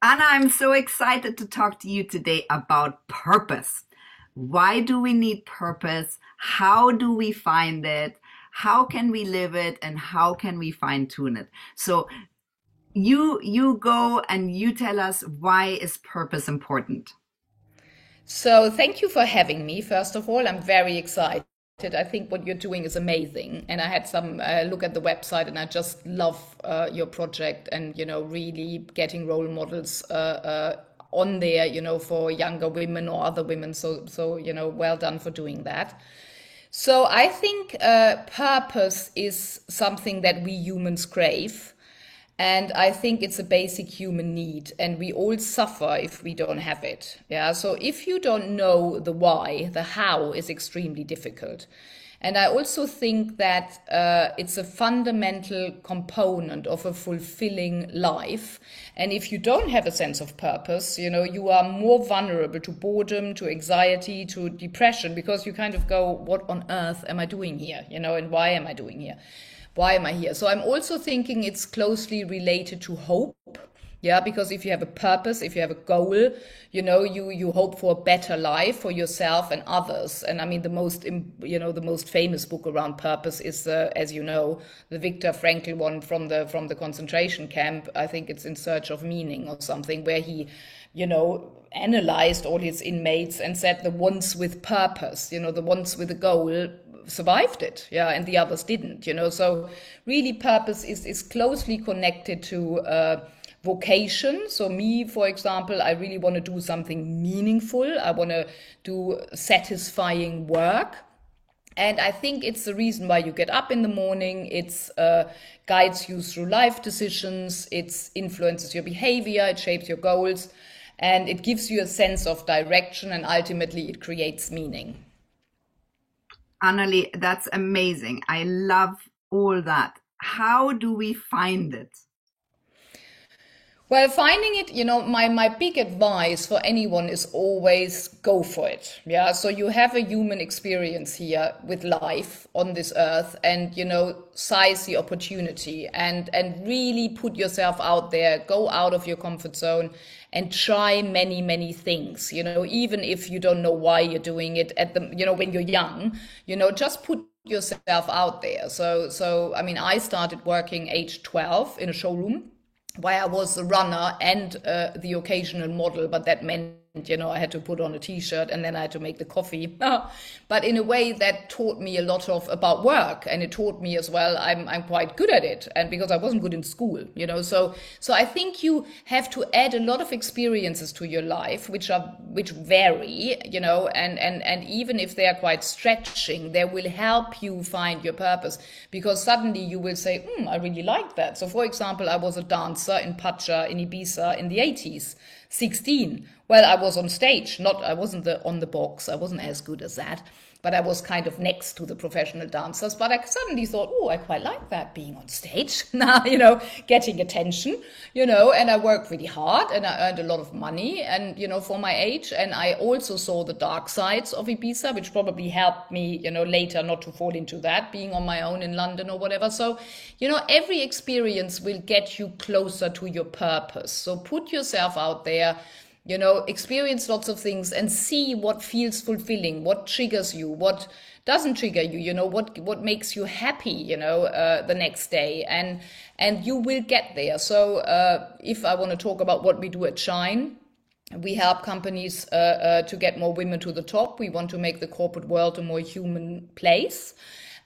Anna, I'm so excited to talk to you today about purpose. Why do we need purpose? How do we find it? How can we live it? And how can we fine tune it? So you go and you tell us, why is purpose important? So, thank you for having me. First of all, I'm very excited. I think what you're doing is amazing. And I had some look at the website and I just love your project and, really getting role models on there, for younger women or other women. So, well done for doing that. So, I think purpose is something that we humans crave. And I think it's a basic human need, and we all suffer if we don't have it. Yeah. So if you don't know the why, the how is extremely difficult. And I also think that it's a fundamental component of a fulfilling life. And if you don't have a sense of purpose, you are more vulnerable to boredom, to anxiety, to depression, because you kind of go, what on earth am I doing here? And why am I doing here? Why am I here? So I'm also thinking it's closely related to hope. Yeah, because if you have a purpose, if you have a goal, you hope for a better life for yourself and others. And I mean, the most famous book around purpose is, as you know, the Viktor Frankl one from the concentration camp. I think it's In Search of Meaning or something, where he, analyzed all his inmates and said the ones with purpose, the ones with a goal survived it, yeah, and the others didn't, so really purpose is closely connected to vocation. So me, for example, I really want to do something meaningful. I want to do satisfying work. And I think it's the reason why you get up in the morning. It's guides you through life decisions. It influences your behavior. It shapes your goals. And it gives you a sense of direction. And ultimately, it creates meaning. Annalie, that's amazing. I love all that. How do we find it? Well, finding it, my big advice for anyone is always go for it. Yeah. So you have a human experience here with life on this earth and, size the opportunity and really put yourself out there, go out of your comfort zone and try many, many things, even if you don't know why you're doing it when you're young, just put yourself out there. So, I mean, I started working age 12 in a showroom why I was the runner and the occasional model, but that meant, I had to put on a t-shirt and then I had to make the coffee. But in a way that taught me a lot of about work, and it taught me as well I'm quite good at it, and because I wasn't good in school, so I think you have to add a lot of experiences to your life, which vary, and even if they are quite stretching, they will help you find your purpose, because suddenly you will say, I really like that. So for example, I was a dancer in Pacha in Ibiza in the 80s, 16. Well, I was on stage, not I wasn't on the box. I wasn't as good as that, but I was kind of next to the professional dancers. But I suddenly thought, oh, I quite like that, being on stage now, getting attention, and I worked really hard and I earned a lot of money and, for my age. And I also saw the dark sides of Ibiza, which probably helped me, later not to fall into that, being on my own in London or whatever. So, every experience will get you closer to your purpose. So put yourself out there, experience lots of things and see what feels fulfilling, what triggers you, what doesn't trigger you, what makes you happy, the next day, and you will get there. So if I want to talk about what we do at Shine, we help companies to get more women to the top. We want to make the corporate world a more human place.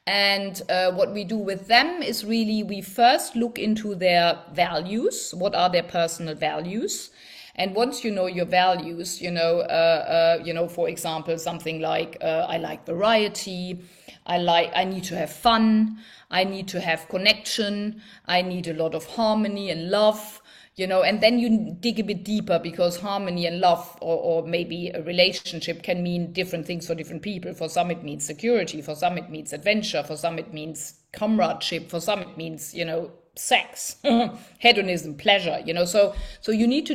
And what we do with them is really we first look into their values. What are their personal values? And once you know your values, for example, something like I like variety, I need to have fun, I need to have connection, I need a lot of harmony and love. And then you dig a bit deeper, because harmony and love, or maybe a relationship, can mean different things for different people. For some it means security, for some it means adventure, for some it means comradeship, for some it means, sex, hedonism, pleasure, so you need to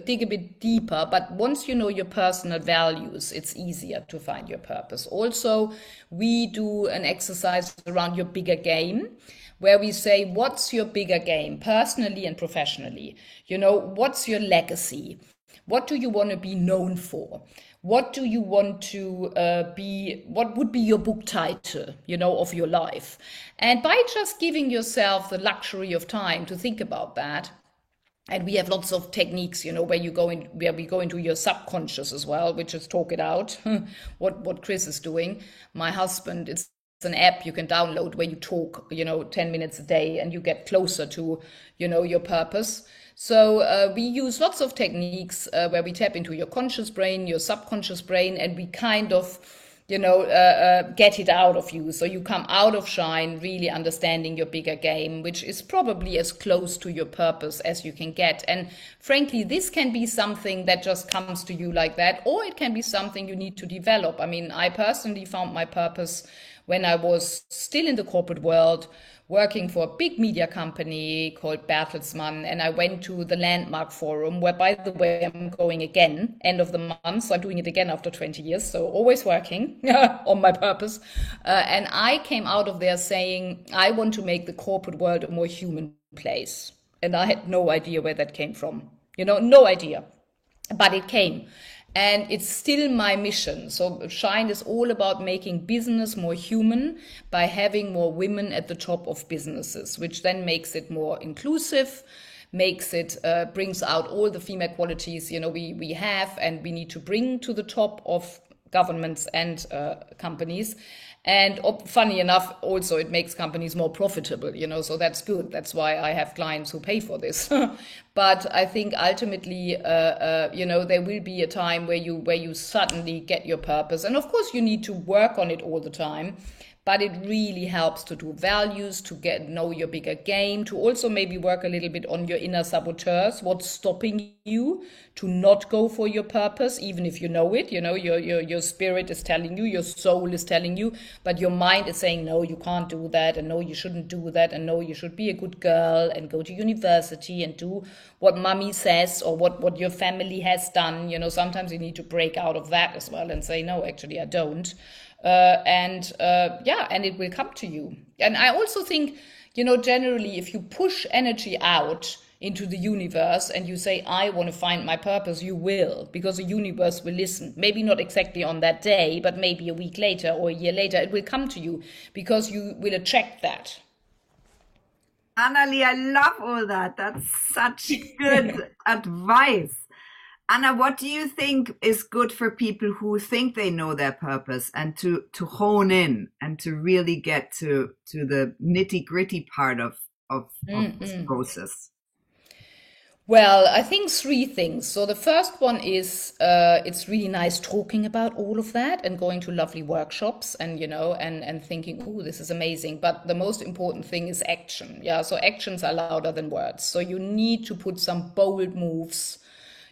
dig a bit deeper. But once you know your personal values, it's easier to find your purpose. Also, we do an exercise around your bigger game, where we say, what's your bigger game, personally and professionally? What's your legacy? What do you want to be known for? What do you want to be? What would be your book title, of your life? And by just giving yourself the luxury of time to think about that, and we have lots of techniques, where we go into your subconscious as well, which is talk it out, what Chris is doing. My husband, it's an app you can download where you talk, 10 minutes a day, and you get closer to, your purpose. So we use lots of techniques where we tap into your conscious brain, your subconscious brain, and we kind of get it out of you. So you come out of Shine really understanding your bigger game, which is probably as close to your purpose as you can get. And frankly, this can be something that just comes to you like that, or it can be something you need to develop. I mean, I personally found my purpose when I was still in the corporate world, working for a big media company called Bertelsmann, and I went to the Landmark Forum, where, by the way, I'm going again, end of the month, so I'm doing it again after 20 years, so always working on my purpose. And I came out of there saying, I want to make the corporate world a more human place. And I had no idea where that came from, no idea, but it came. And it's still my mission. So Shine is all about making business more human by having more women at the top of businesses, which then makes it more inclusive, makes it, brings out all the female qualities, we have and we need to bring to the top of governments and companies. And funny enough, also it makes companies more profitable, so that's good. That's why I have clients who pay for this. But I think ultimately, there will be a time where you suddenly get your purpose. And of course, you need to work on it all the time. But it really helps to do values, to know your bigger game, to also maybe work a little bit on your inner saboteurs. What's stopping you to not go for your purpose, even if you know it? Your spirit is telling you, your soul is telling you, but your mind is saying, no, you can't do that, and no, you shouldn't do that, and no, you should be a good girl and go to university and do what mommy says or what your family has done. Sometimes you need to break out of that as well and say, no, actually, I don't. And it will come to you. And I also think, generally, if you push energy out into the universe and you say, I want to find my purpose, you will, because the universe will listen. Maybe not exactly on that day, but maybe a week later or a year later, it will come to you because you will attract that. Annalie, I love all that. That's such good advice. Anna, what do you think is good for people who think they know their purpose and to hone in and to really get to the nitty gritty part of this process? Well, I think three things. So the first one is it's really nice talking about all of that and going to lovely workshops and, and thinking, oh, this is amazing. But the most important thing is action. Yeah. So actions are louder than words. So you need to put some bold moves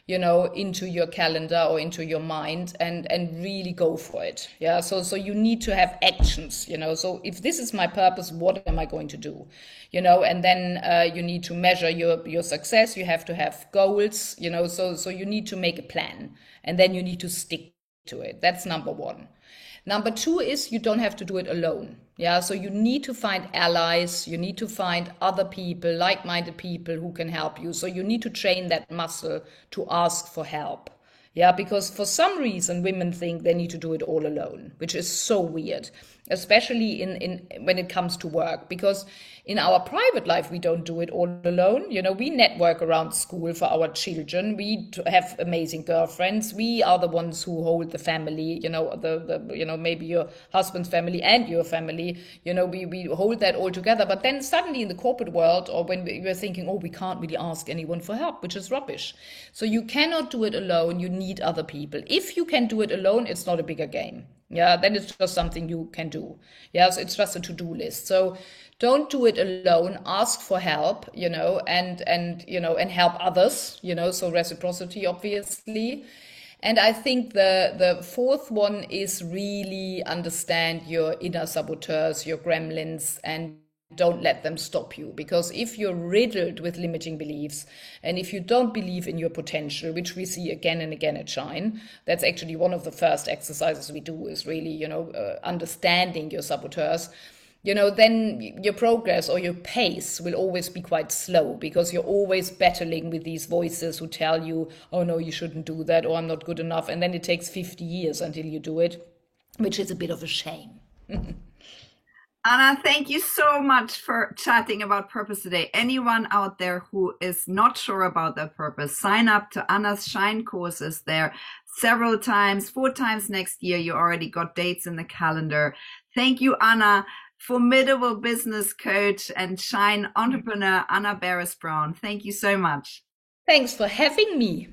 into your calendar or into your mind and really go for it. Yeah. So you need to have actions, so if this is my purpose, what am I going to do? And then you need to measure your success. You have to have goals, so you need to make a plan and then you need to stick to it. That's number one. Number two is you don't have to do it alone. Yeah, so you need to find allies. You need to find other people, like-minded people who can help you. So you need to train that muscle to ask for help. Yeah, because for some reason women think they need to do it all alone, which is so weird, especially in when it comes to work, because in our private life, we don't do it all alone. We network around school for our children. We have amazing girlfriends. We are the ones who hold the family, maybe your husband's family and your family, we hold that all together. But then suddenly in the corporate world, or when we're thinking, oh, we can't really ask anyone for help, which is rubbish. So you cannot do it alone. You need other people. If you can do it alone, it's not a bigger game. Yeah, then it's just something you can do. Yeah, so it's just a to-do list. So don't do it alone. Ask for help, and help others, so reciprocity, obviously. And I think the fourth one is really understand your inner saboteurs, your gremlins, and don't let them stop you. Because if you're riddled with limiting beliefs and if you don't believe in your potential, which we see again and again at Shine, that's actually one of the first exercises we do is really, understanding your saboteurs. then your progress or your pace will always be quite slow because you're always battling with these voices who tell you, oh no, you shouldn't do that, or I'm not good enough. And then it takes 50 years until you do it, which is a bit of a shame. Anna, thank you so much for chatting about purpose today. Anyone out there who is not sure about their purpose, sign up to Anna's Shine courses there several times, 4 times next year. You already got dates in the calendar. Thank you, Anna. Formidable business coach and Shine entrepreneur, Anna Barris Brown. Thank you so much. Thanks for having me.